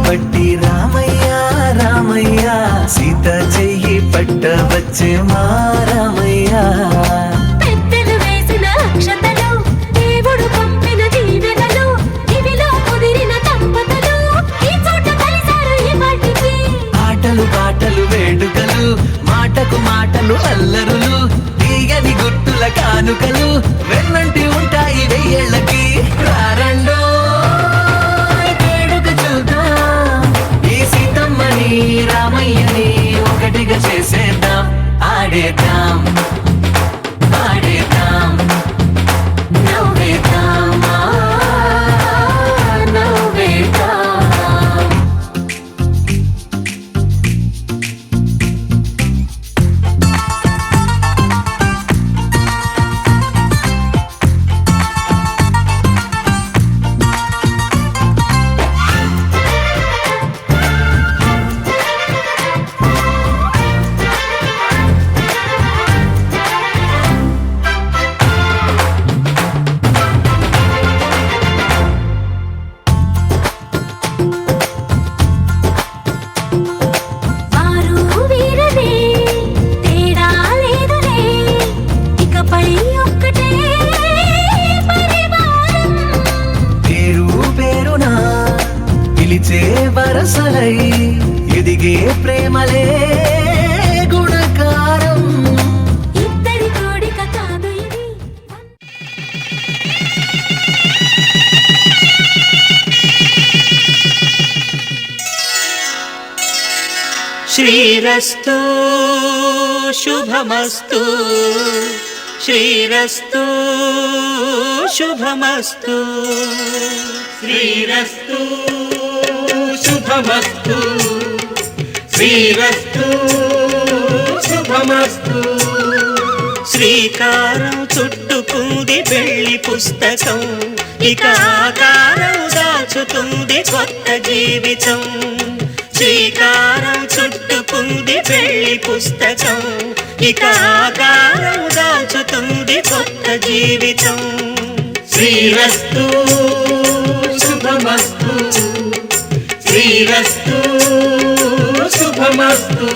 పట్టి రామయ్య రామయ్య సీత చెయ్యి పట్ట వచ్చే మా రామయ్య పెద్దలు వేసిన అక్షతలు దేవుడు పంపిన దీవెనలు ఇవిలో కుదిరిన దంపతులు ఈ చోట కలిసారు ఈ వాటికి ఆటలు పాటలు వేడుకలు మాటకు మాటలు అల్లరులు తీయని గుట్టుల కానుకలు వెన్నంటి ఉంటాయి వెయ్యేళ్ళకి రారండో వేడుక చూద్దాం ఈ సీతమ్మని రామయ్యని ఒకటిగా చేసేద్దాం ఆడేద్దాం పాడేద్దాం నవ్వేద్దాం నవ్వేద్దాం వారు వీరనే తేడా లేదులే ఇకపై ఒక్కటే పరివారం పేరు పేరునా పిలిచే వరసలై ఎదిగే ప్రేమలే గుణకారం ఇద్దరి కోడిక కాదు ఇది శ్రీరస్తు శుభమస్తు శ్రీరస్తు శుభమస్తు శ్రీరస్తు శుభమస్తు శ్రీరస్తు శుభమస్తు శ్రీకారం చుట్టుకుంది పెళ్లి పుస్తకం ఇక ఆకారం దాచుతుంది కొత్త జీవితం శ్రీకారం చుట్టుకుంది పెళ్లి పుస్తకం ఇక ఆకారం దాచుతుంది కొత్త జీవితం శ్రీరస్తు శుభమస్తు శ్రీరస్తు శుభమస్తు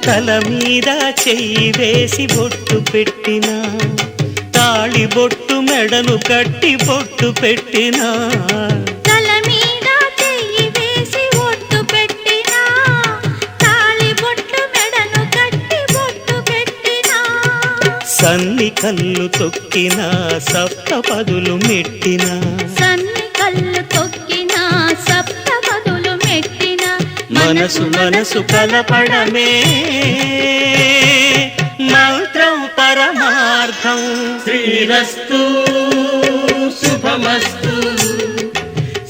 తల మీద చెయ్యి వేసి బొట్టు పెట్టిన తాళి బొట్టు మెడను కట్టి బొట్టు పెట్టిన తల మీద చెయ్యి వేసి ఒట్టు పెట్టినా తాళి బొట్టు మెడను కట్టి బొట్టు పెట్టినా సన్ని కళ్ళు తొక్కిన సప్త పదులు మెట్టిన సన్ని కళ్ళు తొక్కిన సప్త పదులు మెట్టిన మనసు మనసు కలపడమే మంత్రం పరమార్థం శ్రీరస్తు శుభమస్తు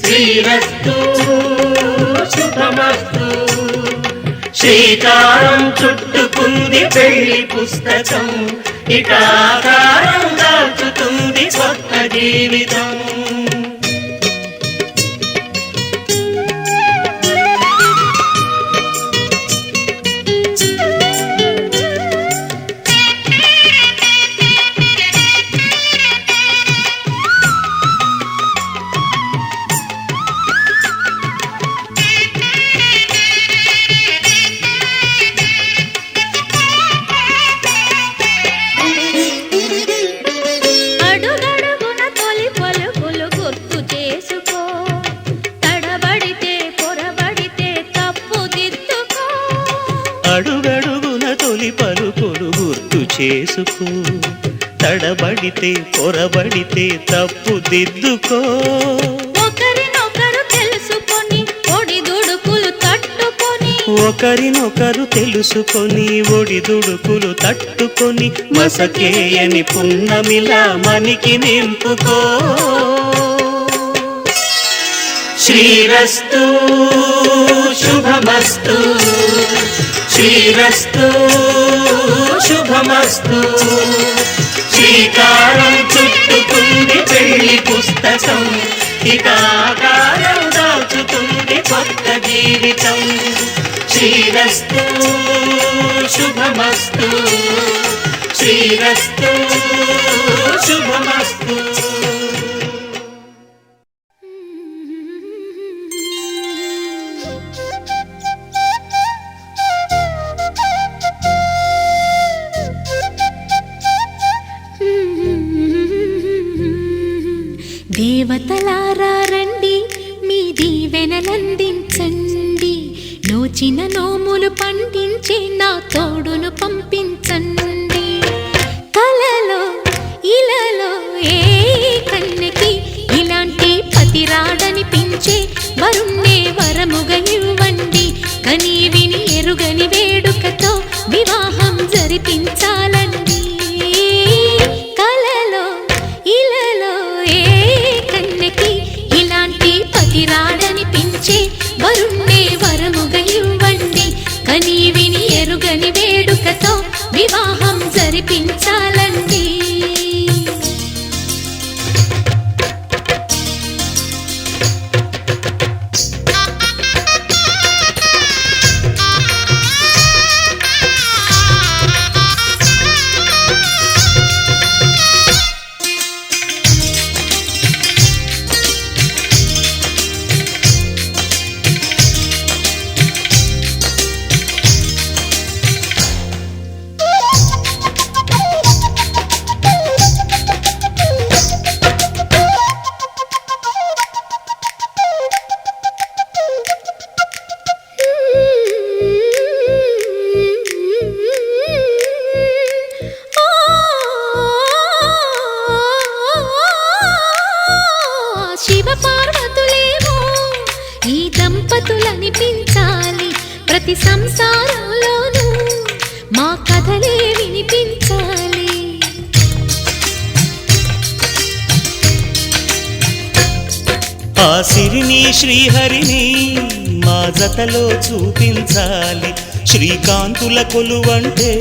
శ్రీరస్తు శుభమస్తు శ్రీకారం చుట్టుకుంది పెళ్లి పుస్తకం ఇక ఆకారం దాచుతుంది కొత్త జీవితం అడుగడుగున తొలి పలుకులు గుర్తు చేసుకో తడబడితే పొరబడితే తప్పు దిద్దుకో అడుగడుగున తొలి పలుకులు గుర్తు చేసుకో తడబడితే పొరబడితే తప్పు దిద్దుకో ఒకరినొకరు తెలుసుకొని ఒడిదుడుకులు తట్టుకొని ఒకరినొకరు తెలుసుకొని ఒడిదుడుకులు తట్టుకొని మసకేయని పున్నమిలా మనికి నింపుకో శ్రీరస్తు శుభమస్తు శ్రీరస్తు శుభమస్తు శ్రీకారం చుట్టుకుంది పెళ్లి పుస్తకం ఇక ఆకారం దాచుతుంది కొత్త జీవితం శ్రీరస్తు శుభమస్తు శ్రీరస్తు శుభమస్తు దేవతలారా రండి మీ దీవెనలందించండి నోచిన నోములు పండించే నా తోడును పంపించండి కలలో ఇలలో ఏ కన్నెకి ఇలాంటి పతి రాడనిపించే వరుణ్ణే వరముగా ఇవ్వండి కని విని ఎరుగని వేడుకతో వివాహం జరిపించాలండి కలలో ఇలలో ఏ కన్నెకి ఇలాంటి పతి రాడనిపించే వరుణ్ణే వరముగా ఇవ్వండి కని విని ఎరుగని వేడుకతో వివాహం జరిపించాలండి ప్రతి సంసారంలోనూ మా కథలే వినిపించాలి ఆ సిరిని శ్రీహరిని మా జతలో చూపించాలి శ్రీకాంతుల కొలువంటే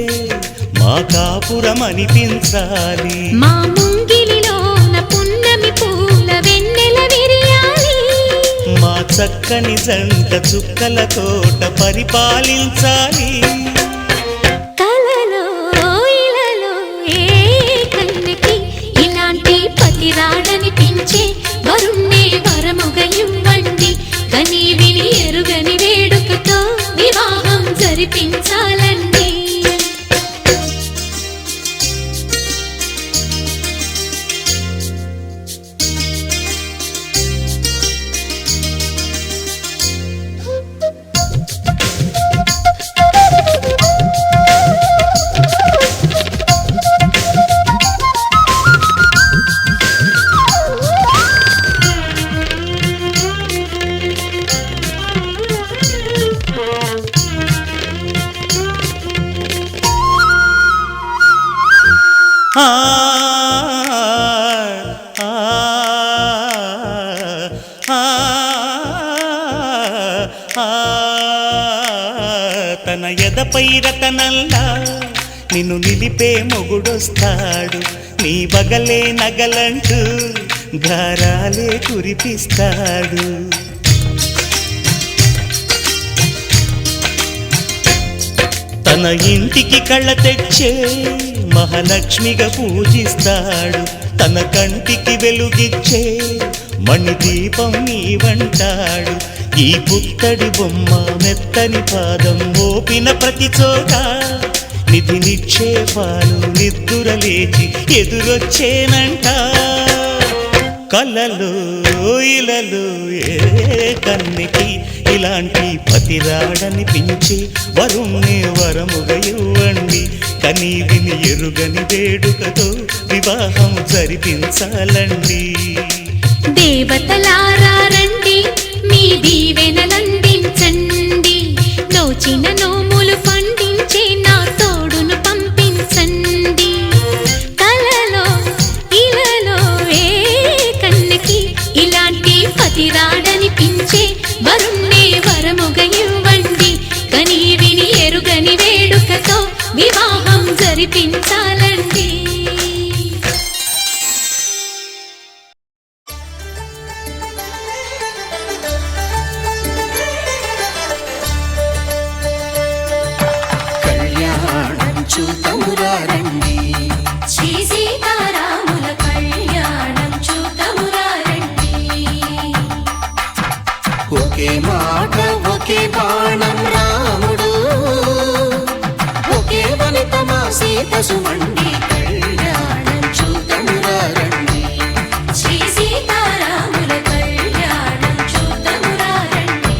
మా కాపురం అనిపించాలి మా ముంగిలిలోన పున్నమి పూల వెన్నెల విరియాలి మా చక్కని జంట చుక్కల తోట పరిపాలించాలి కలలో ఇలలో ఏ కన్నెకి ఇలాంటి పతి రాడనిపించే వరుణ్ణే వరముగా ఇవ్వండి కని విని ఎరుగని వేడుకతో వివాహం జరిపించాలండి తన ఎదపై రతనల్లా నిన్ను నిలిపే మొగుడొస్తాడు నీ బగలే నగలంటూ గారాలే కురిపిస్తాడు తన ఇంటికి కళ్ళ తెచ్చే మహాలక్ష్మిగా పూజిస్తాడు తన కంటికి వెలుగిచ్చే మణిదీపం నీవంటాడు ఈ పుత్తడి బొమ్మ మెత్తని పాదం మోపిన ప్రతి చోట నిధి నిక్షేపాలు నిద్దురలేచి ఎదురొచ్చేనంట కలలో ఇలలో ఏ కన్నెకి ఇలాంటి పతి రాడనిపించి వరుణ్ణే వరముగా ఇవ్వండి కని విని ఎరుగని వేడుకతో వివాహం జరిపించాలండి దేవతలారా రండి మీ దీవెనలందించండి నోచిన నోములు పండించే నా తోడును పంపించండి కలలో ఇలలో ఏ కన్నెకి ఇలాంటి పతి రాడనిపించి జరిపించాలండి. కళ్యాణం చూతమురారండి, శ్రీ సీతారాముల కళ్యాణం చూతమురారండి. ఒకే మాట ఒకే బాణం రాముడు, ఒకే వనిత మా సీత సుమండి. కళ్యాణం చూతమురారండి, శ్రీ సీతారాముల కళ్యాణం చూతమురారండి.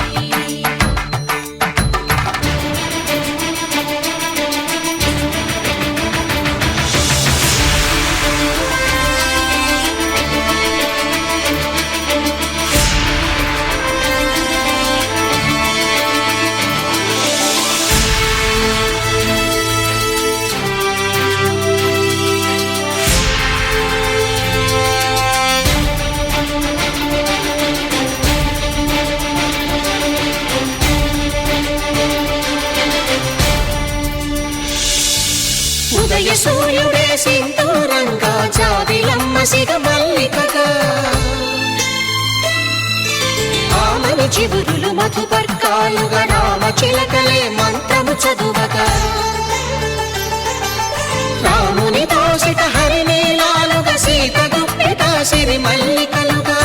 ఉదయ సూర్యుడే సింధూరంగా, జాబిలమ్మ సిగ మల్లికగా, ఆమని చిగురులు మధుపర్కాలుగా, రామ చిలకలే మంత్రము చదువగా, రాముని దోసిట హరినీలాలుగా, సీత గుప్పిట సిరి మల్లికలుగా,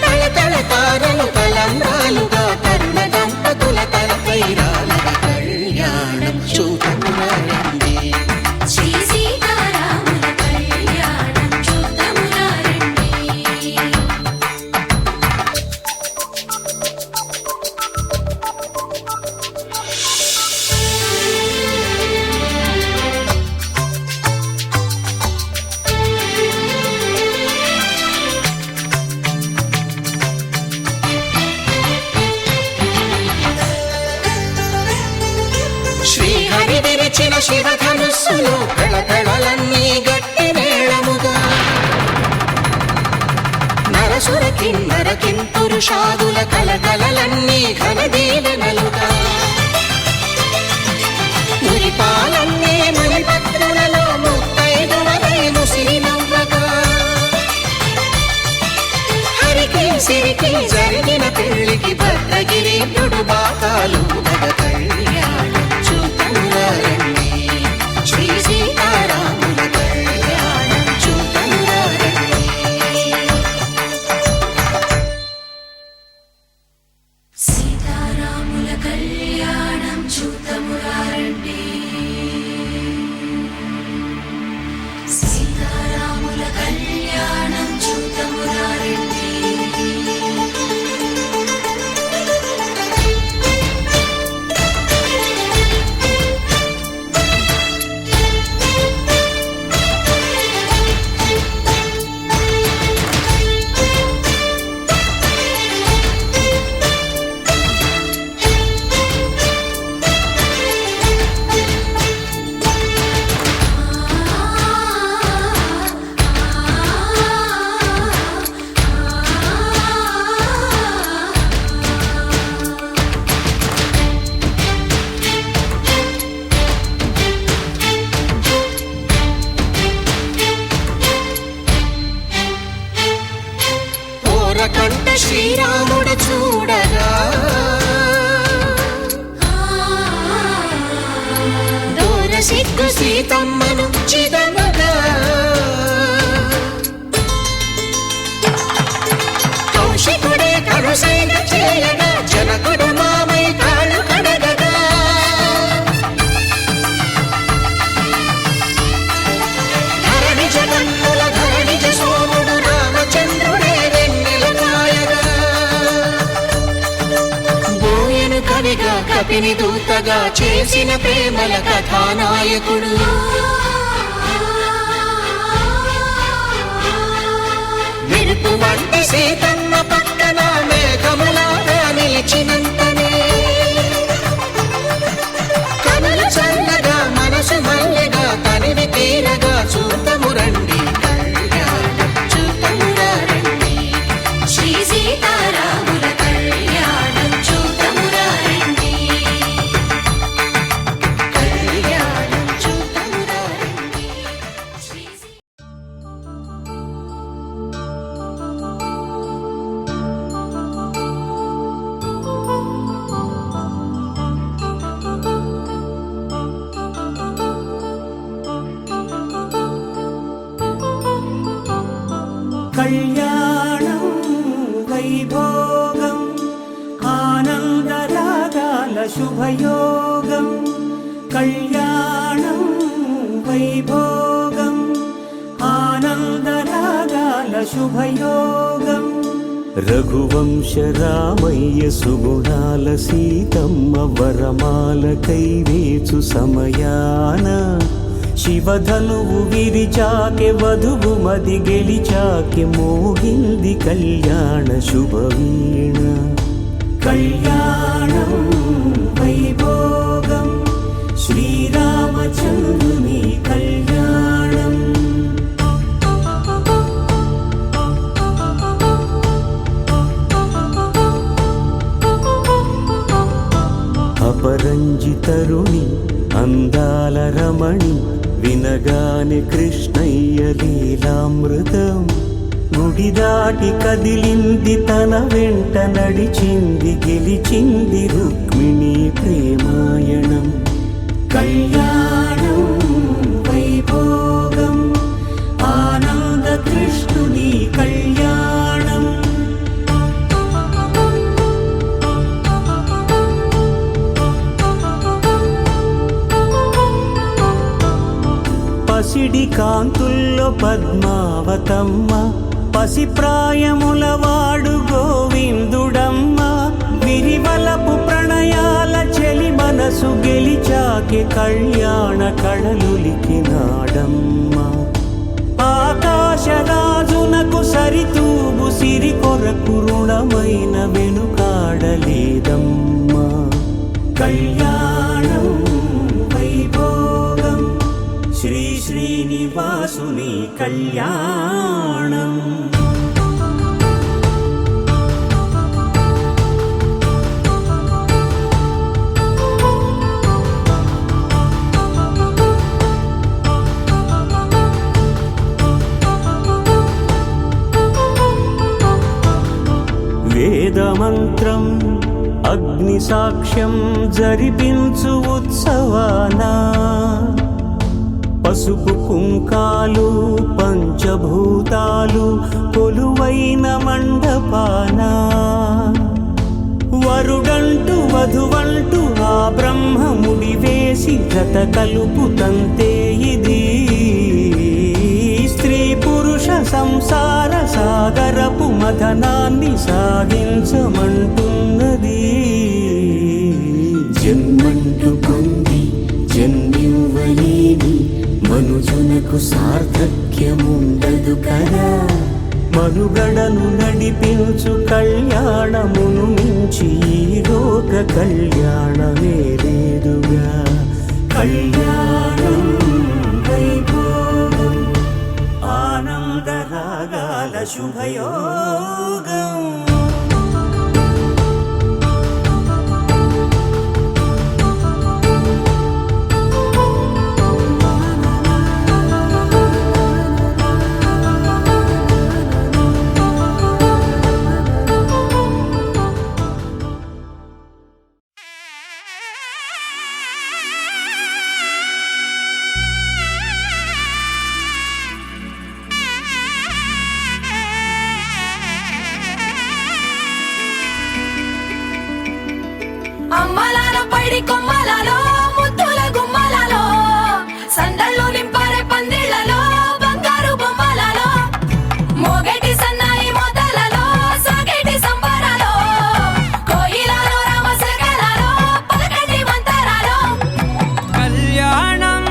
తళతళ తారలు తలంబ్రాలుగా, తరుణ దంపతుల తలపై రాలగా. కళ్యాణం చూతమురారండి, శ్రీ సీతారాముల కళ్యాణం చూతమురారండి. శ్రీహరి విరిచిన శివధనుస్సులు, కళకళలన్నీ గట్టి మేళముగా, నరసుర కిన్నర కింపురుషాదుల కలకలలన్నీ ఘన దీవెనలుగా, మురిపాలన్నీ మణిపత్రులలో ముత్తైదువలై ముసిరి నవ్వగా, హరికి సిరికి జరిగిన పెళ్లికి భద్రగిరీంద్రుడు బాకాలు మగ. కళ్యాణం చూతమురారండి, శ్రీ సీతారాముల కళ్యాణం చూతమురారండి. సీతారాముల కళ్యాణం చూతమురారండి. సీతారాముల కళ్యాణం చూతమురారండి. కంట శ్రీరాముడు చూడగా, దూర సిగ్గు సీతమ్మను చిదమగా, కౌశికుడే కరుసైన చేయగా, జనకుడు మామై కాళ్ళు కడగగా, ధరణి జగన్నుల ధరణిజ సోముడు రామచంద్రుడే వెన్నెల కాయగా, బోయను కవిగా కపిని దూతగా చేసిన ప్రేమల కథానాయకుడు, మెరుపు వంటి సీతమ్మ పక్కన మేఘములాగా నిలిచినంతనే, కనులు చల్లగా మనసు మల్లెగా తనివి తీరగా చూతమురండి. కళ్యాణం చూతమురారండి, శ్రీ సీతారాముల కళ్యాణం చూతమురారండి. శుభయోగం కళ్యాణం వైభోగం ఆనందరాగాల శుభయోగం రఘువంశ రామయ్య సుగుణాల సీతమ్మ వరమాల కైవేచు సమయాన శివధనువు విరిచాకె వధువు మది గెలిచాకె మోగింది కళ్యాణ శుభవీణ కళ్యాణం వైభోగం శ్రీరామచంద్రుని కళ్యాణం అపరంజి తరుణి అందాల రమణి వినగానే కృష్ణయ్య లీలామృతం గుడి దాటి కదిలింది తన వెంట నడిచింది గెలిచింది రుక్మిణి ప్రేమాయణం కళ్యాణం వైభోగం ఆనంద కృష్ణుని కళ్యాణం పసిడి కాంతుల్లో పద్మావతమ్మ పసిప్రాయముల వాడు గోవిందుడమ్మ విరివలపు ప్రణయాల చెలి మనసు గెలిచాకే కళ్యాణ కళలులికినాడమ్మ ఆకాశరాజునకు సరితూబు సిరి కొరకు రుణమైన వెనుకాడలేదమ్మ కళ్యాణం వైభోగం శ్రీ శ్రీనివాసుని కళ్యాణం వేదమంత్రం అగ్ని సాక్ష్యం జరిపించు ఉత్సవానా పసుపు కుంకాలు పంచభూతాలు కొలువైన మండపాన వరుడంటూ వధువంటూ ఆ బ్రహ్మముడి వేసి గత కలుపు తంతే ఇది స్త్రీ పురుష సంసార సాగరపు మథనాన్ని సాగించమంటున్నది జన్మంటూ పొంది జన్మివ్వలేని మనుజునకు సార్థక్యముండదు కదా మనుగడను నడిపించు కళ్యాణమును మించి ఈ లోక కళ్యాణమే లేదుగా కళ్యాణం వైభోగం ఆనందరాగాల శుభయోగం అమ్మలాలో పైడి కొమ్మలలో ముద్దుల గుమ్మలలో సందళ్ళు నింపారే పందిళ్లలో బంగారు బొమ్మలలో మోగేటి సన్నాయి మోతలలో సాగేటి సంబరాలో కోయిలలో రామసగలలో పలకటి మంతరాలో కళ్యాణం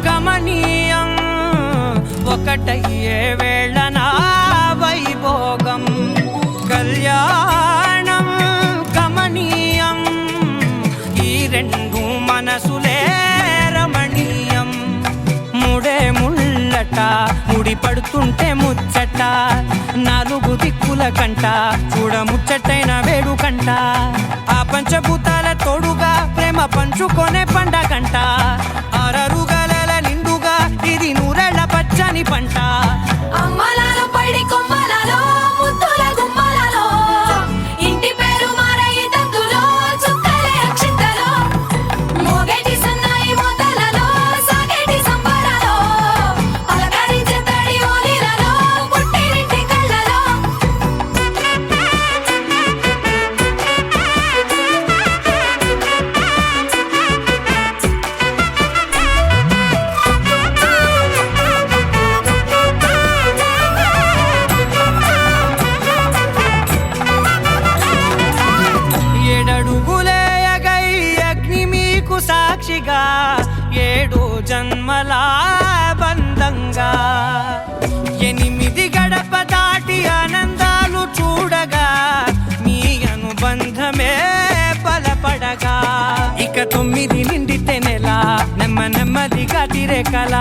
గమనీయం ఒకటయ్యే వేళనా వైభోగం కళ్యాణం గమనీయం ఈ రెండు మనసులే రమణీయం ముడే ముళ్ళట ముడి పడుతుంటే ముచ్చట నాలుగు దిక్కుల కంట చూడ ముచ్చటైన వేడుకంట ఆ పంచభూతాల తోడుగా ప్రేమ పంచుకొనే పండగంట ఆరరుగల నిండుగా ఇది నూరెళ్ళ పచ్చని పంట అమ్మలాలో పైడి కొమ్మలలో ముద్దుల గుమ్మలలో ఇంటి పేరు మారయి తందులో చుక్కలే అక్షింతలో మోగేటి సన్నాయి మోతలలో సాగేటి సంబరాలో అలకరించే తడి ఓలిలలో పుట్టినింటి కళ్ళలో చూడగా 7 జన్మల బంధంగా 8 గడప దాటి ఆనందాలు చూడగా మీ అనుబంధమే బలపడగా ఇక 9 నిండితే నెల నెమ్మదిగా తిరే కల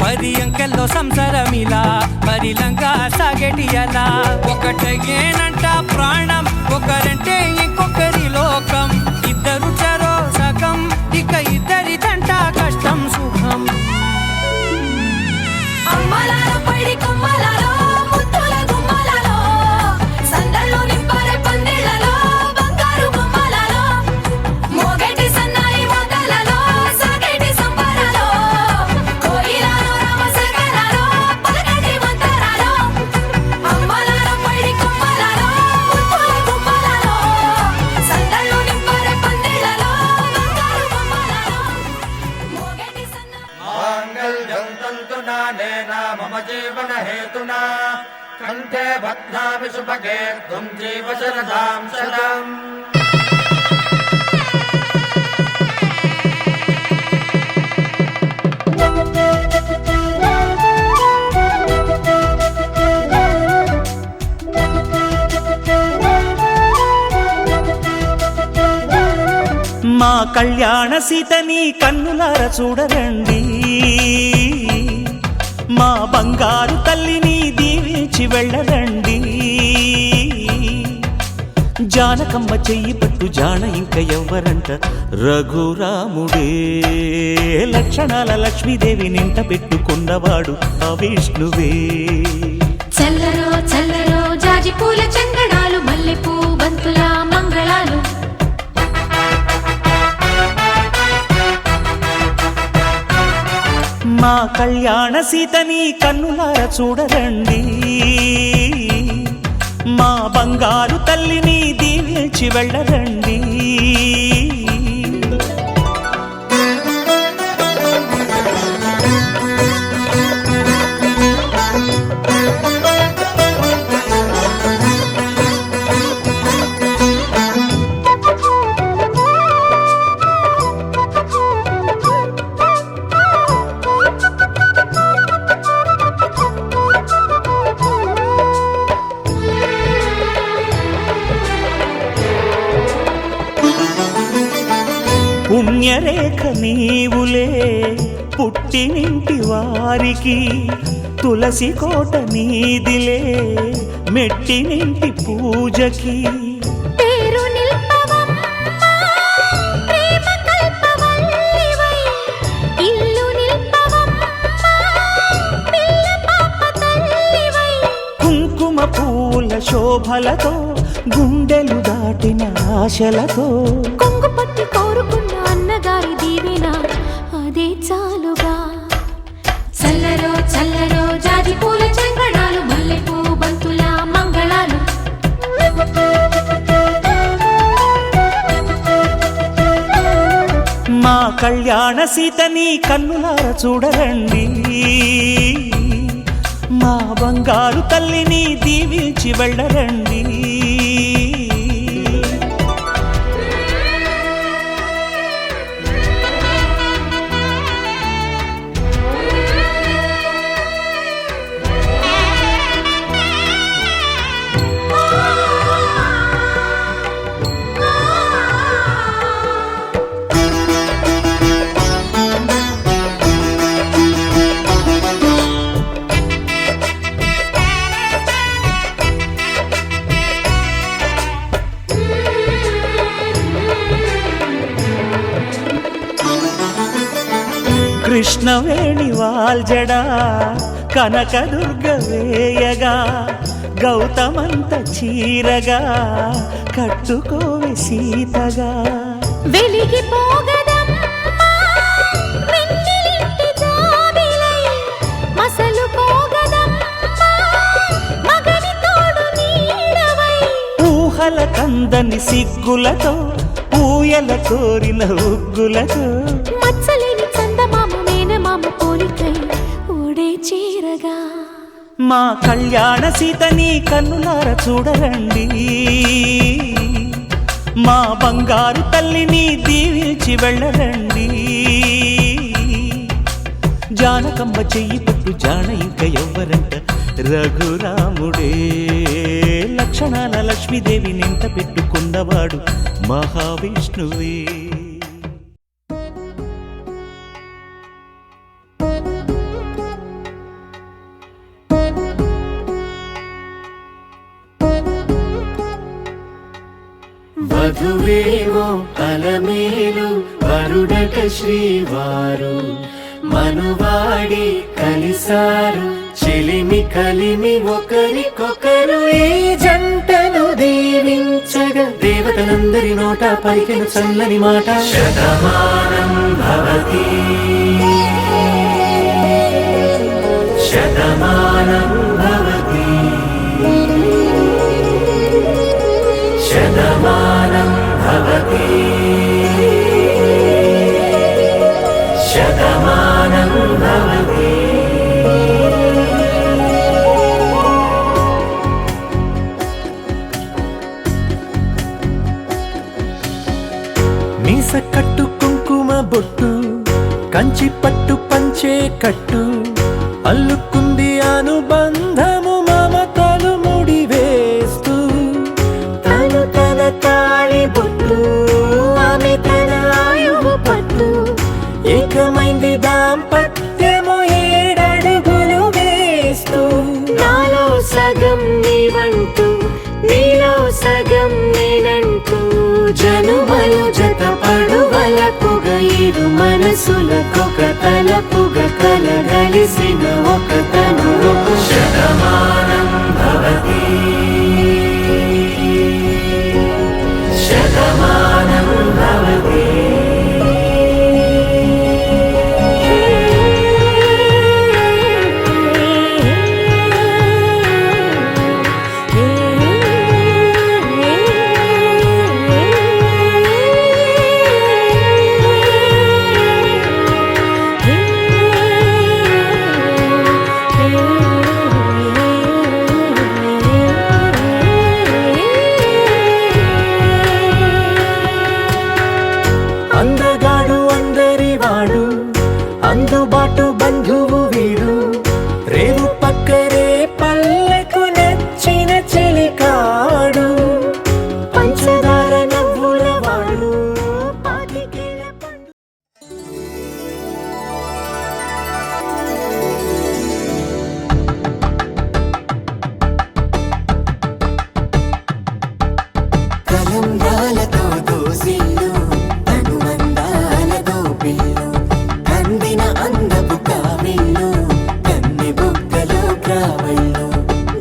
10 అంకెల్లో సంసారమిలా పరిలంగా సాగేటియలా ఒకటేనంట ప్రాణం ఒకరంటే ఇంకొకరి లోకం ఇద్దరు చరో సగం ఇక ఇద్దరిదంట కష్టం సుఖం అమ్మలాలో పడి కొమ్మలాలో ముత్తుల గుమ్మలాలో సందళ్ళు నింపారే పందిళ్ళలో బంగారు బొమ్మలాలో మోగేటి సన్నాయి మోతలలో సాగేటి సంబరాలో కోయిలాలో రామశకనాలో పలకటి మంతరాలో అమ్మలాలో పడి కొమ్మలాలో ముత్తుల గుమ్మలాలో సందళ్ళు నింపారే పందిళ్ళలో బంగారు బొమ్మలాలో మోగేటి సన్నాయి మాంగళ్యం తంతునానేన మమ జీవన హేతునా కంఠే బధ్నామి సుభగే త్వం జీవ శరదాం శతం మా కళ్యాణ సీతని కన్నులార చూడరండి మా బంగారు తల్లిని దీవించి వెళ్ళరండి జానకమ్మ చెయ్యి పట్టు జాన ఇంక ఎవ్వరంట రఘురాముడే లక్షణాల లక్ష్మీదేవి నింట పెట్టుకున్నవాడు ఆ విష్ణువే చల్లరో చల్లరో జాజి పూల చందనాలు మల్లెపూ బంతుల మంగళాలు మా కళ్యాణ సీతని కన్నులార చూడరండి మా బంగారు తల్లిని దీవించి వెళ్ళరండి పుణ్యరేఖ నీవులే పుట్టినింటి వారికి తులసి కోట నీదిలే మెట్టినింటి పూజకి పేరు నిల్పవమ్మా ప్రేమ కల్పవల్లివై ఇల్లు నిల్పవమ్మా పిల్ల పాప తల్లివై కుంకుమ పూల శోభలతో గుండెలు దాటిన ఆశలతో కొంగు పట్టి కోరుకున్న అన్నగారి దీవెన అదే చాలుగా చల్లరో చల్లరో జాజి పూల చంగడాలు మల్లెపూ బంతుల మంగళాలు మా కళ్యాణ సీతని కన్నులార చూడరండి మా బంగారు తల్లిని దీవించి వెళ్ళరండి కృష్ణవేణి వాల్జడా కనకదుర్గ వేయగా గౌతమంత చీరగా కట్టుకోవి సీతగా వెలిగిపోగదమ్మా వెన్నెలింటి జాబిలై మసలుకోగదమ్మా మగని తోడు నీడవై ఊహల కందని సిగ్గులతో ఊయల కోరిన ఉగ్గులతో మచ్చలేని చందమామ మేనమామ పోలికై ఓడే చీరగా మా కళ్యాణ సీతని కన్నులార చూడరండి మా బంగారు తల్లిని దీవించి వెళ్ళరండి జానకమ్మ చెయ్యి పట్టు జాన ఇంక ఎవ్వరంట రఘురాముడే లక్షణాల లక్ష్మీదేవి నింట పెట్టుకున్నవాడు మహావిష్ణువే వధువేమో అలమేలు వరుడట శ్రీవారు మనువాడి కలిసారు చెలిమి కలిమి ఒకరికొకరు ఈ జంటను దీవించగా దేవతలందరి నోట పలికిన చల్లని మాట శతమానం భవతి శతమానం భవతి శతమానం భవతి శతమానం భవతి మీస కట్టు కుంకుమ బొట్టు కంచి పట్టు పంచే కట్టు అల్లుకుంది అనుబంధము మమతలు ముడి వేస్తూ తను తన తాళి బొట్టు ఆమె తన ఆయువు పట్టు ఏకమైంది దాంపత్యము 7 అడుగులు వేస్తూ నాలో సగం నీవంటూ నీలో సగం నేనంటూ జనుమలు జతపడువలపుగ ఇరు మనసులకొక తలపుగ కలగలిసిన ఒక తను శతమానం భవతి శతమానం భవతి అందగాడు అందరివాడు అందుబాటు బంధువు వీడు రేవు పక్కరే పల్లెకు నచ్చిన చెలికాడు పంచదార నవ్వుల వాడు పాతికేళ్ల పండు కలంబ్రాలతో దోసిల్లు అనుబంధాలతో పిల్లు అందిన అందపు కావిల్లు కన్నె బుగ్గలో గ్రావళ్ళు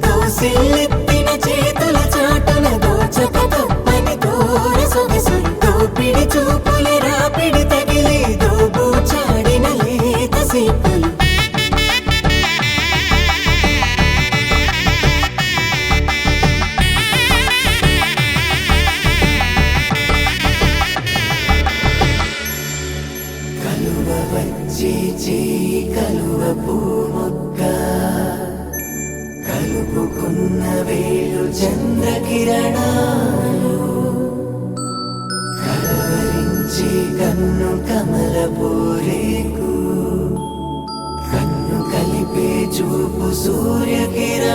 దోసిల్లెత్తిన చేతుల చాటున దోచక తప్పని దూర సొగసులు దోపిడి చూపుల రాపిడి తగిలి దోబూచాడిన లేత సీపులు కలువ వచ్చి చేయి కలువ పూమొక్క కలుపుకున్న వేలు చంద్రకిరణాలు కలవరించి కన్ను కమల పూరేకు కన్ను కలిపే చూపు సూర్యకిరణాలు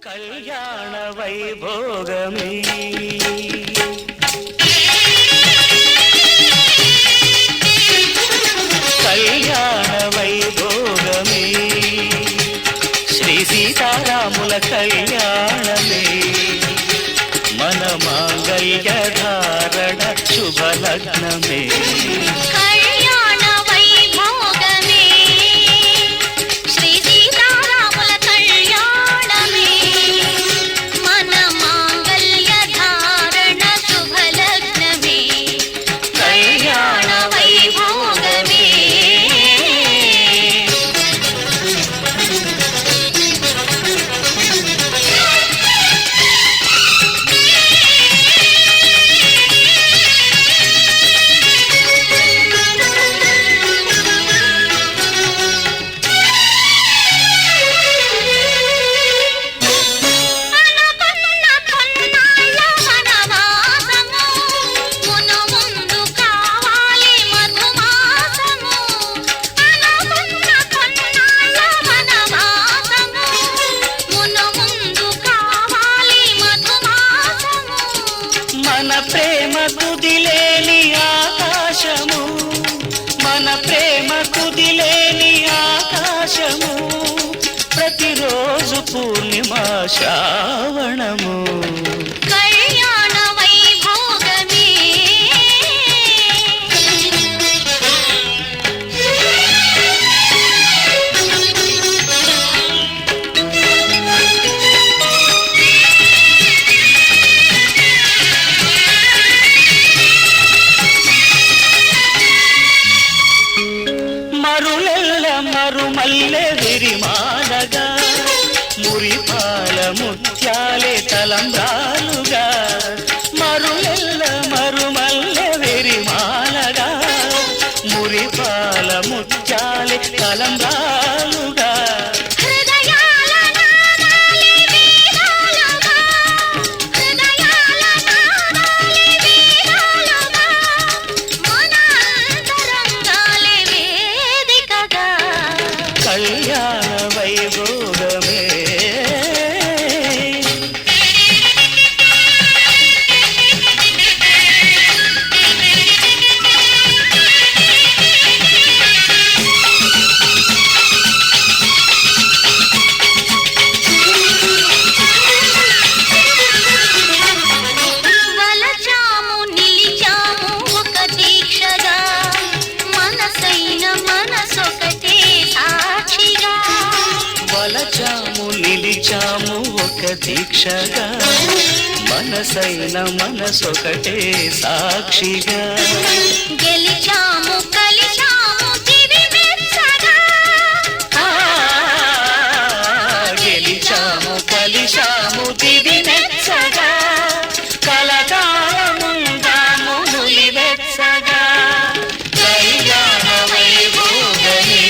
కళ్యాణ వైభోగమే కళ్యాణ వైభోగమే శ్రీ సీతారాముల కళ్యాణమే మన మాంగళ్య ధారణ శుభలగ్నమే కళ్యాణ వైభోగమే శ్రీ సీతారాముల కళ్యాణమే మన మాంగళ్య ధారణ శుభ కుదిలేని ఆకాశము, మన ప్రేమ కుదిలేని ఆకాశము, ప్రతిరోజు పూర్ణిమ శ్రావణము. కళ్యాణ వైభోగమే మరులెల్ల మరుమల్లె విరిమాలగా, మురిపాల ముత్యాలే తలంబ్రాలుగా. మరులెల్ల మరుమల్లె విరిమాలగా, మురిపాల ముత్యాలే తలంబ్రాలుగా. హృదయాల నాదాలే వీణాలుగా, హృదయాల నాదాలే వీణాలుగా, మన అంతరంగాలే వేదికగా. కళ్యాణ వైభోగమే వలచాము నిలిచాము ఒక దీక్షగా, మనసైన మనసొకటే సాక్షిగా. వలచాము నిలిచాము ఒక దీక్షగా, మనసైన మనసొకటే సాక్షిగా. గెలిచాము కలిచాము దివి మెచ్చగా, ఆ, గెలిచాము కలిశాము దివి మెచ్చగా, కలకాలముందాము నులివెచ్చగా. కళ్యాణ వైభోగమే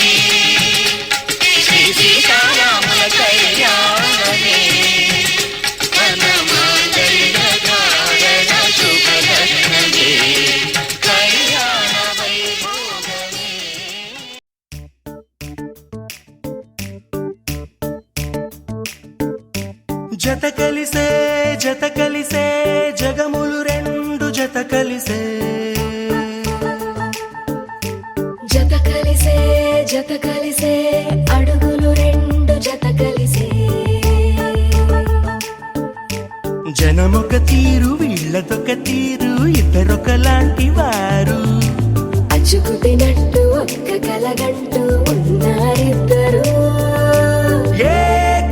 శ్రీ సీతారాముల కళ్యాణమే, మన మాంగళ్య ధారణ శుభలగ్నమే. కళ్యాణ వైభోగమే. జత కలిసే జగములు రెండు జత కలిసే. జత కలిసే అడుగులు రెండు జత కలిసే. జనమొక తీరు వీళ్ళదొక తీరు, ఇద్దరొకలాంటి వారు. అచ్చుకుతినట్టు ఒక్క కలగంటూ ఉన్నారిద్దరు. ఏ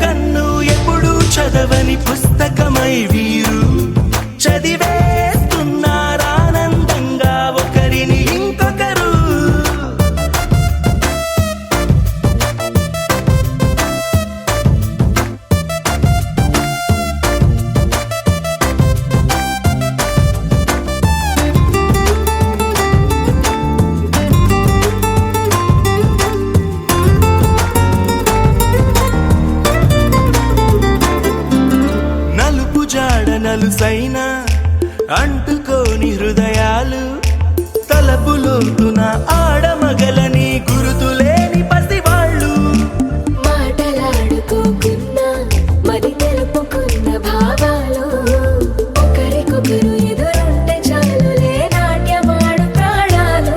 కన్ను ఎప్పుడు చదవని పుస్తకమై వీరు చదివేస్తున్నారానందంగా ఒకరిని ఇంకొకరు. నలుపు జాడ నలుసైన అంటుకోని హృదయాలు, తలపులోతున ఆడమగలని గురుతులేని పసివాళ్ళు. మాటలాడుకోకున్నా మరి తెలుపుకున్న భావాలు, ఒకరికొకరు ఎదురుంటే చాలులే నాట్యమాడు ప్రాణాలు.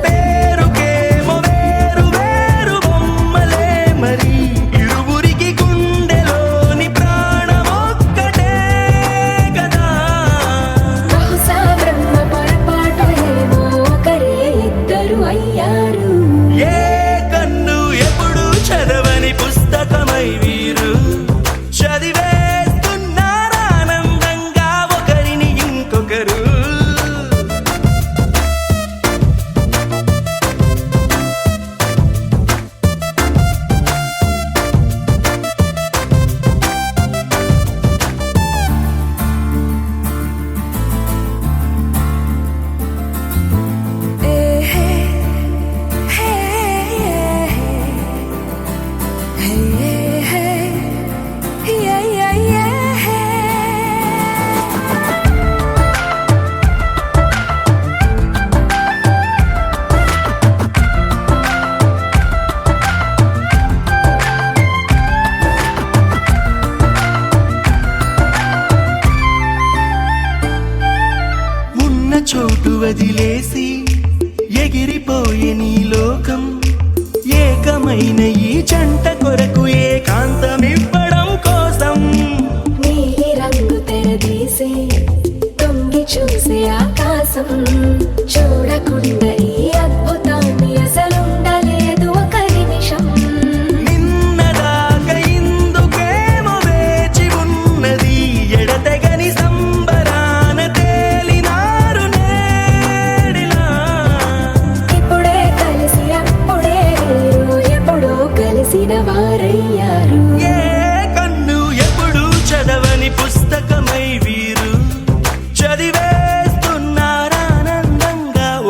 పేరుకేమో వేరు వేరు బొమ్మలే మరి, ఇరువురికి గుండెలోని ప్రాణమొక్కటే కదా. బహుశా బ్రహ్మ పొరపాటు ఏమో ఒకరే ఇద్దరు అయ్యారు. వదిలేసి ఎగిరిపోయే నీ లోకం ఏకమైన ఈ జంట కొరకు ఏకాంతమివ్వడం కోసం నీలి రంగు తెరదీసే తొంగి చూసే ఆకాశం చూడకుండా ఈ అద్భుతాన్ని అసలుండలేదు ఒక నిమిషం నిన్నదాకా ఇందుకేమో వేచి ఉన్నది ఎడతెగని సంబరాన తేలినారు నేడిలా ఇప్పుడే కలిసి అప్పుడే వీరు ఎప్పుడో కలిసిన వారయ్యారు ఏ కన్ను ఎప్పుడు చదవని పుస్తకమై వీరు చదివేస్తున్నారానందంగా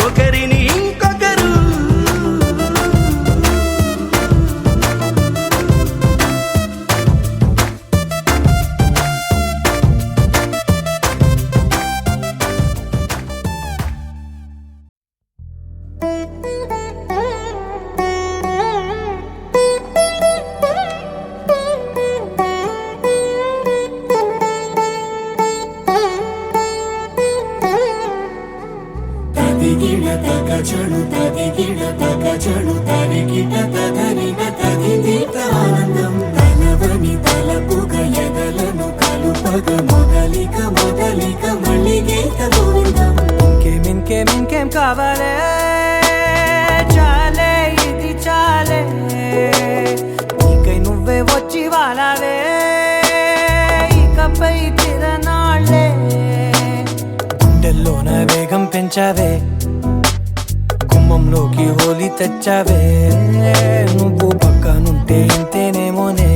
ఒకరిని ఇంకొకరు తదిగిడ తగజడు తదిగిడ తగజడు తరిగిట తదరిన తదిదీత ఆనందం తలవని తలపుగ ఎదలను కలుపగ మొదలిక మొదలిక మళ్ళీ గీత గోవిందం ఇంకేం కావాలే చాలే ఇది చాలే నీకై నువ్వే వచ్చి వాలావే ఇకపై తిరనాళ్ళే గుండెల్లోన వేగం పెంచావే గుమ్మంలోకి హోలీ తెచ్చావే నువ్వు పక్కనుంటే ఇంతేనేమోనే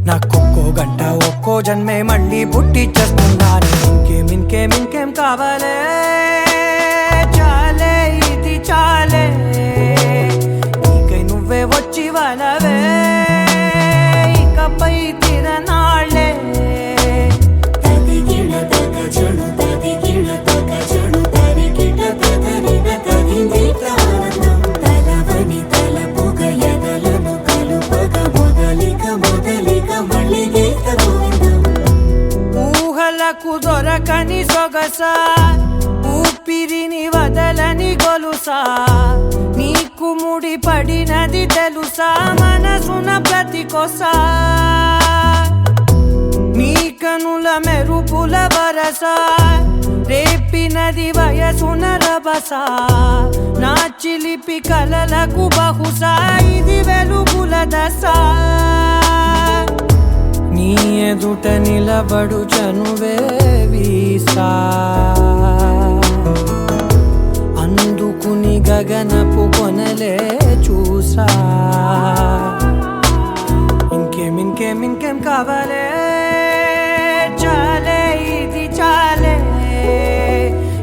నాకొక్కో గంట ఒక్కో జన్మే మళ్ళీ పుట్టి చేస్తున్నాను ఇంకేం కావాలే చాలే ఇది చాలే నీకై నువ్వే వచ్చి వాళ్ళవే ఇకపై తిరనాళ్ళే తదిగిడ తగజడు తదిగిడ తగజడు తరిగిట తదరిన తదిదీత ఆనందం తలవని తలపుగ ఎదలను కలుపగ మొదలిక మొదలిక మళ్ళీ గీత గోవిందం ఊహలకు దొరకని సొగసా ఊపిరిని వదలని గొలుసా నీకు ముడి పడినది తెలుసా మనసున ప్రతి కొసా నీ కనుల మెరుపుల వరస రేపినది వయసున రభస నా చిలిపి కలలకు బహుశా ఇది వెలుగుల దశ నీ ఎదుట నిలబడు చనువే వీసా అందుకుని గగనపు కొనలే చూసా ఇంకేం కావాలే చాలే ఇది చాలే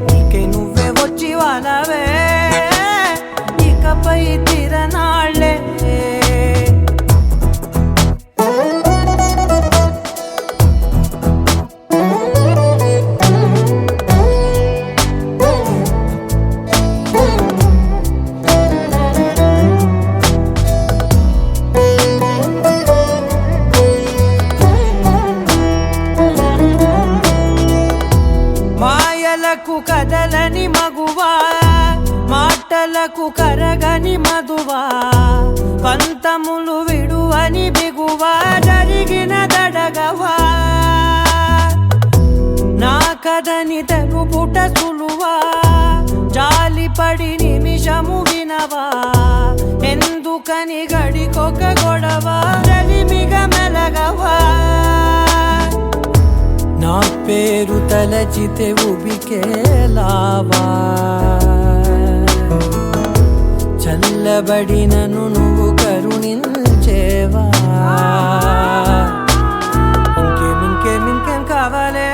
నీకై నువ్వే వచ్చి వాళ్ళవే ఇకపై తిరనాళ్ళే మాయలకు కదలని మగువా మాటలకు కరగని మధువా పంతములు విడువని బిగువా జరిగిన దడగవా నా కథని తెలుపుట సులువా జాలిపడి నిమిషము వినవా ఎందుకని గడికొక గొడవ రలిమిగ మెలగవా నా పేరు తలచితే ఉబికేలావా చల్లబడినను నువ్వు కరుణించేవా ఇంకేం కావాలే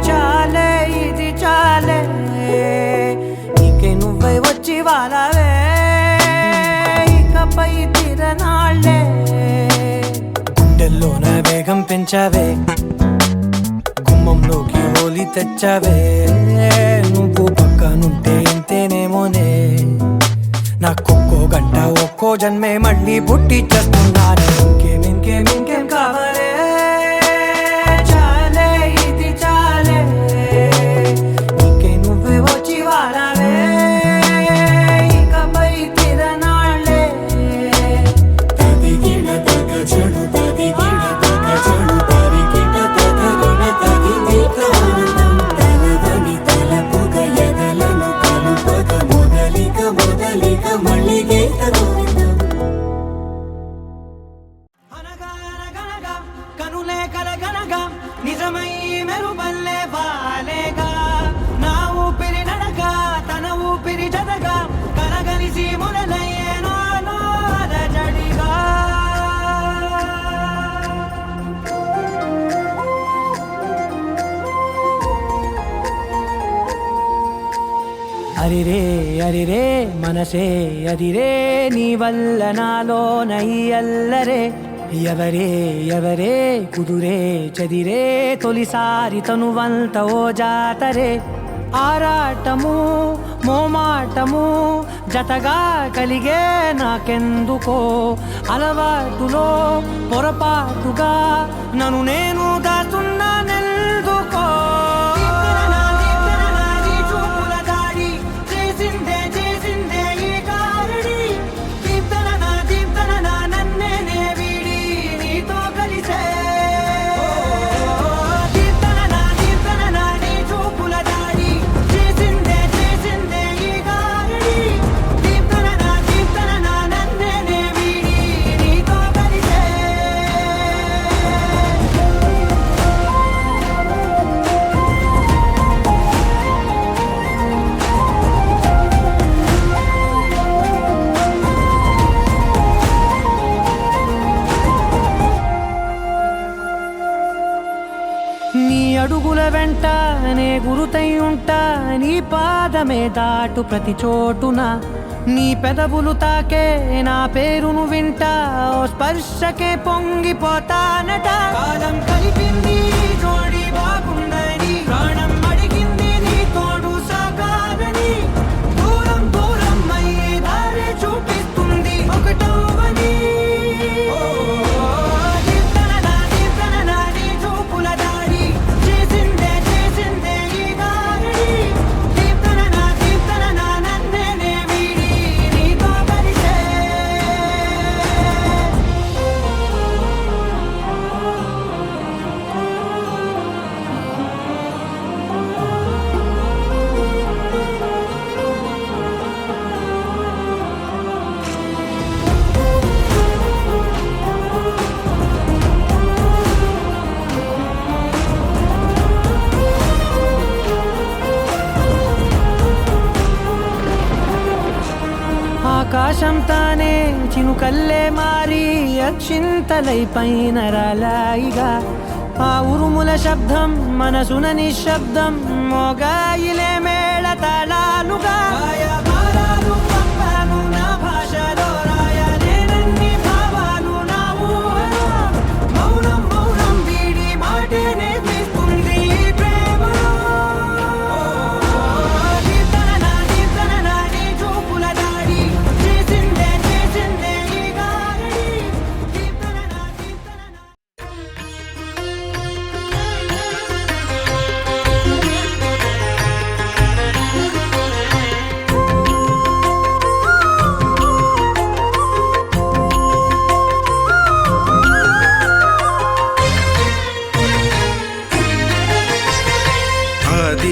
చాలే ఇది చాలే నీకై నువ్వై వచ్చి వాళ్ళవే ఇకపై తిరనాళ్ళే గుండెల్లోన వేగం పెంచావే గుమ్మంలోకి హోలీ తెచ్చావే నువ్వు పక్కనుంటే ఇంతేనేమోనే నాకొక్కో గంట ఒక్కో జన్మే మళ్ళీ పుట్టి చేస్తున్నాను ఇంకేం కావాలే చాలే ఇది చాలే నీకై మెరుపల్లే వాలేగా నా ఊపిరి నడక తన ఊపిరి జతగా కలగలిసి మొదలయ్యేనో అలజడిగా అరిరే అరిరే మనసే అదిరే నీ వల్ల నాలో నయ్యల్లరే ఎవరే ఎవరే కుదురే చదిరే తొలిసారి తనువంత ఓ జాతరే ఆరాటము మోమాటము జతగా కలిగే నాకెందుకో అలవాటులో పొరపాటుగా నన్ను నేను దాస్తున్నానెందుకో నీ అడుగుల వెంట నే గురుతై ఉంటా నీ పాదమే దాటు ప్రతి చోటున నీ పెదవులు తాకే నా పేరును వింటా ఓ స్పర్శకే పొంగిపోతానట కాలం కలిపింది జోడి బాగుందని ప్రాణం అడిగింది నీ తోడు సాగాలని దూరం దూరం అయ్యే దారి చూపిస్తుంది ఒకటవని ఆకాశం తానే చినుకల్లే మారి అక్షింతలై పైన రాలాయిగా ఆ ఉరుముల శబ్దం మనసున నిశ్శబ్దం మోగాయిలే మేళ తాళాలుగా నా భాషలో రాయలేనన్ని భావాలు నా ఊహలో మౌనం మౌనం వీడి మాటే నేర్పిస్తుంది ప్రేమలో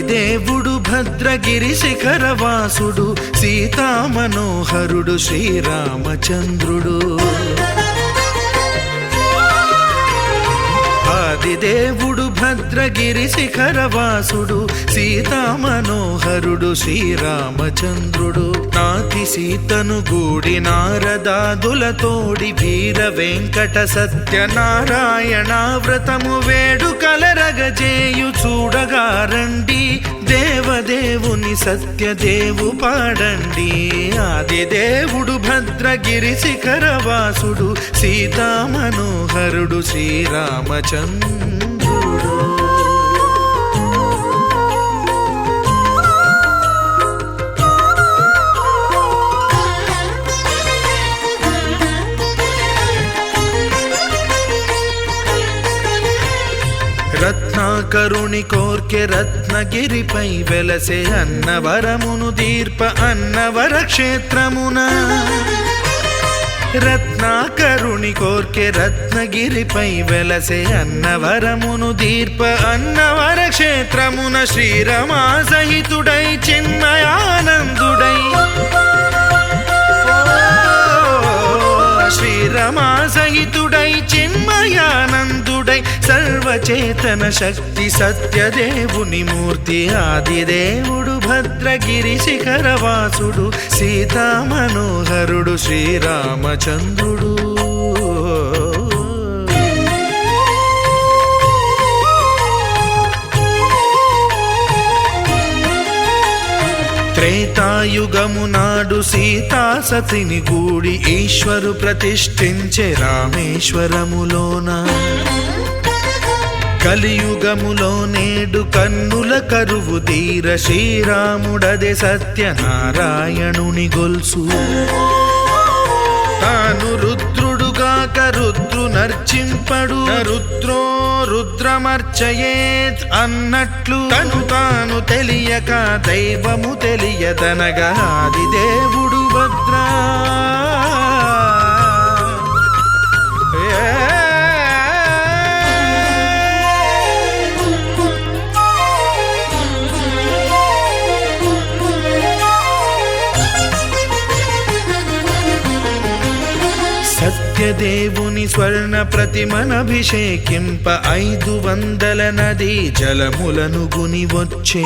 దేవుడు భద్రగిరి శిఖరవాసుడు సీతామనోహరుడు శ్రీరామచంద్రుడు ఆదిదేవుడు భద్రగిరి శిఖరవాసుడు సీతామనోహరుడు శ్రీరామచంద్రుడు నాతి సీతను గూడి నారదాదులతోడి వీర వెంకట సత్యనారాయణ వ్రతము వేడుకలరగజేయు చూడగారండి దేవదేవుని సత్యదేవు పాడండి ఆదిదేవుడు భద్రగిరి శిఖరవాసుడు సీతామనోహరుడు శ్రీరామచంద్రుడు రత్నాకరుని కోర్కె రత్నగిరిపై వెలసే అన్నవరమును దీర్ప అన్నవర క్షేత్రమున రత్నాకరుని కోర్కె రత్నగిరిపై వెలసే అన్నవరమును దీర్ప అన్నవర క్షేత్రమున శ్రీరమా సహితుడై చిన్మయానందుడై శ్రీ శ్రీరమాసహితుడై చిన్మయానందుడై సర్వచేతన శక్తి సత్యదేవుని మూర్తి ఆదిదేవుడు భద్రగిరి శిఖరవాసుడు సీతామనోహరుడు శ్రీరామచంద్రుడు. త్రేతాయుగము నాడు సీతా సతిని గూడి ఈశ్వరు ప్రతిష్ఠించే రామేశ్వరములోన కలియుగములో నేడు కన్నుల కరువు తీర శ్రీరాముడదే సత్యనారాయణుని గొల్సు తాను రుద్రుడుగాక రుద్రు నర్చింపడు రుద్రో రుద్రమర్చయేత్ అన్నట్లు తను తాను తెలియక దైవము తెలియదనగా ఆదిదేవుడు భద్రా సత్యదేవుని స్వర్ణ ప్రతిమనభిషేకింప 500 నదీ జలములను గుని వచ్చే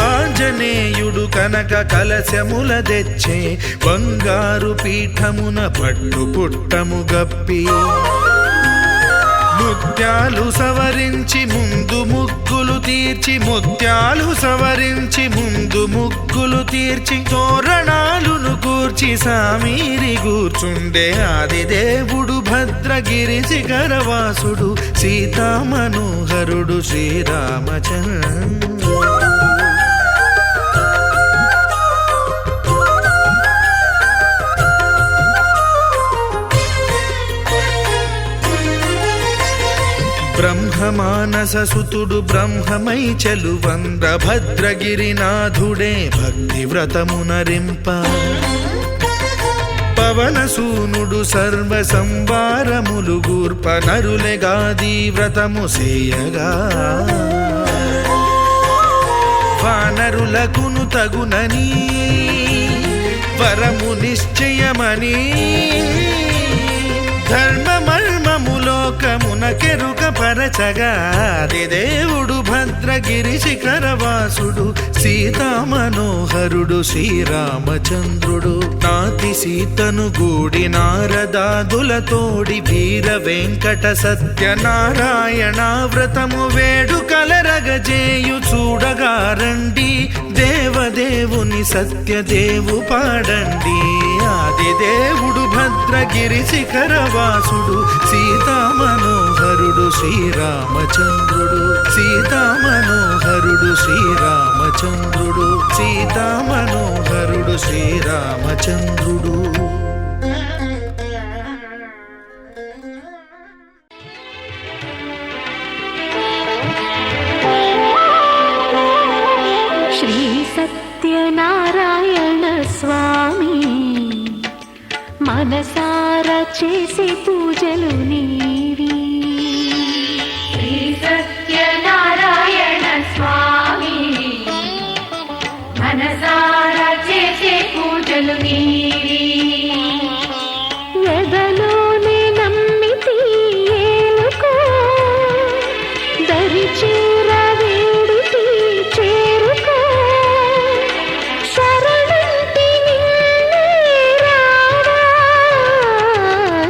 ఆంజనేయుడు కనక కలశముల తెచ్చే బంగారు పీఠమున పట్టు పుట్టము గప్పి ముత్యాలు సవరించి ముందు ముగ్గులు తీర్చి ముత్యాలు సవరించి ముందు ముగ్గులు తీర్చి తోరణాలును కూర్చి సామీరి కూర్చుండే ఆదిదేవుడు భద్రగిరి శిఖరవాసుడు సీతామనోహరుడు శ్రీరామచంద్రుడు. బ్రహ్మమానససుతుడు బ్రహ్మమై చెలువంద్ర భద్రగిరినాథుడే భక్తి వ్రతమునరింప పవనసూనుడు సర్వ సంవారములు గూర్ప నరులెగాది వ్రతము సేయగా వానరులకును తగునని వరము నిశ్చయమని ధర్మమర్మములోకమున కెరుక పరచగా దేవుడు భద్రగిరి శిఖరవాసుడు సీతామనోహరుడు శ్రీరామచంద్రుడు. నాతి సీతను గూడి నారదాదులతోడి వీర వెంకట సత్యనారాయణ వ్రతము వేడుకలరగజేయు చూడగారండి దేవదేవుని సత్యదేవు పాడండి. ఆదిదేవుడు భద్రగిరి శిఖరవాసుడు సీతామనోహరుడు శ్రీరామచంద్రుడు సీతామనోహరుడు శ్రీరామచంద్రుడు సీతామనోహరుడు శ్రీరామచంద్రుడు. శ్రీ సత్యనారాయణ స్వామి మనసారా చేసే పూజలు నీవి. శ్రీ సత్యనారాయణ స్వామి మనసారా చేసే పూజలు నీవి. ఎదలోనే నమ్మితి ఏలుకో దరి చేర వేడితి చేరుకో శరణంటి నిన్నే రావా.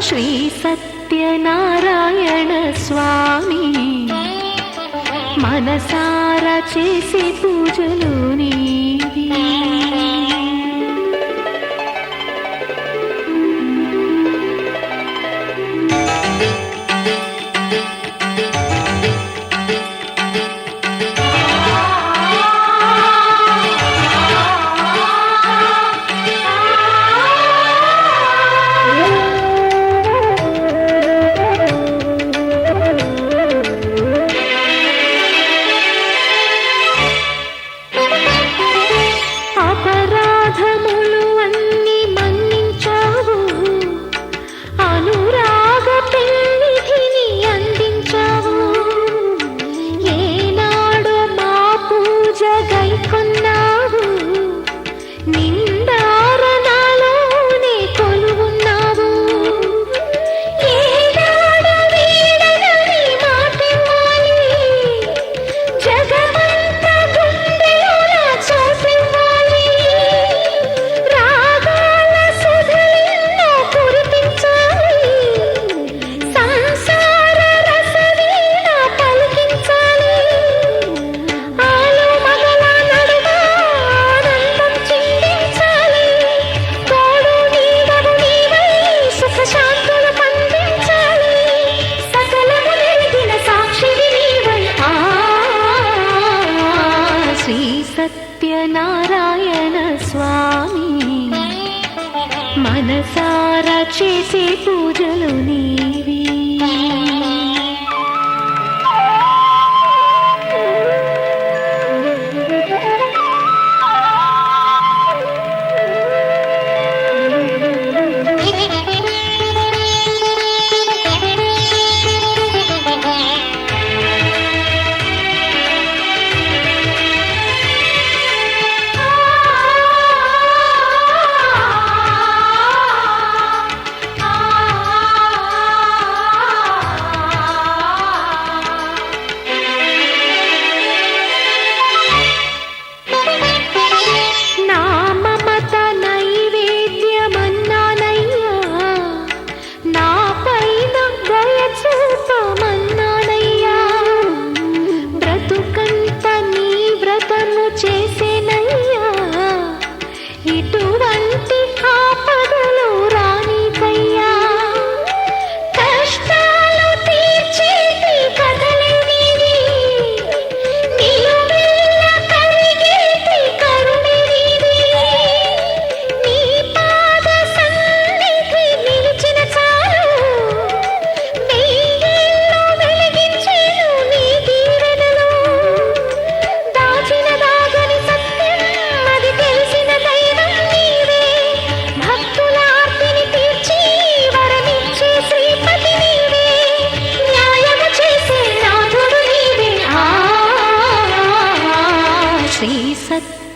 శ్రీ సత్యనారాయణ స్వామి మనసారా చేసే పూజలు నీవి. అపరా మనసారా చేసే పూజలు నీవి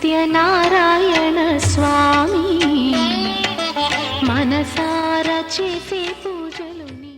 సత్యనారాయణ స్వామి మనసారా చేసే